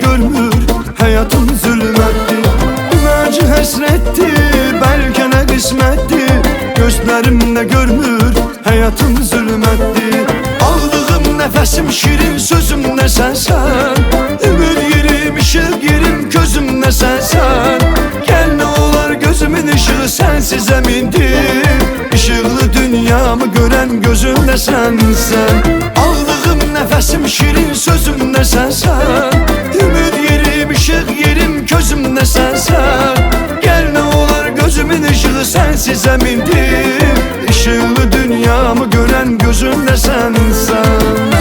görmür, hayatım zulmettir. Acı həsrətdir, bəlkə nə qismətdir. Gözlərimlə görmür, hayatım zulmettir. Aldığım nəfəsim şirin, sözümlə sənsən. Ümid yerim, işıq yerim, gözümlə sənsən. Gəl nə olar gözümün ışığı sənsiz əmindir. Işıqlı dünyamı görən gözümlə sənsən. Aldığım nəfəsim şirin, sözümlə sənsən. Ümid yerim, işıq yerim, gözümlə sənsən. Gəl nə olar gözümün ışığı sənsiz əmindir. Işıqlı dünyamı görən gözümlə sənsən.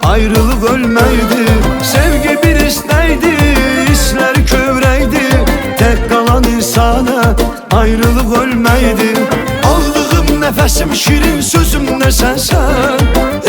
Ayrılık ölmeydi, sevgi bir istəydi. Hisler kövrəydi, tek kalan insana ayrılık ölmeydi. Aldığım nəfəsim şirin, sözümlə sənsən.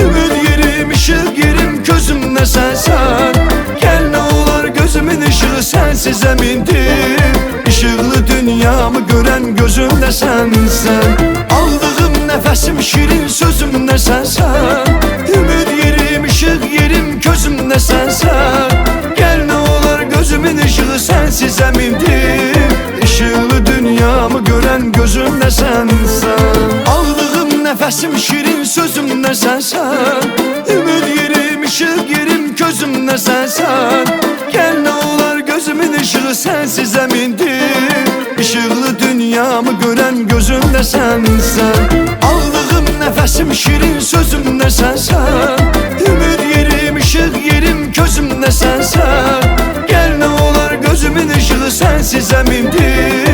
Ümid yerim, işıq yerim, gözümlə sənsən. Gəl nə olar gözümün ışığı sənsiz əmindir. Işıqlı dünyamı görən gözümlə sənsən. Aldığım nəfəsim şirin, sözümlə sənsən. Ümid yerim, işıq yerim, gözümlə sənsən. Gəl nə olar gözümün ışığı sənsiz əmindir. Işıqlı dünyamı görən gözümlə sənsən. Aldığım nəfəsim şirin, sözümlə sənsən. Ümid yerim, işıq yerim, gözümlə sənsən. Gəl nə olar gözümün ışığı sənsiz əmindir. Işıqlı dünyamı görən gözümlə sənsən. Aldığım nəfəsim şirin, sözümlə sənsən. Ümid yerim, işıq yerim, gözümlə sənsən. Gəl nə olar gözümün ışığı sənsiz əmindir.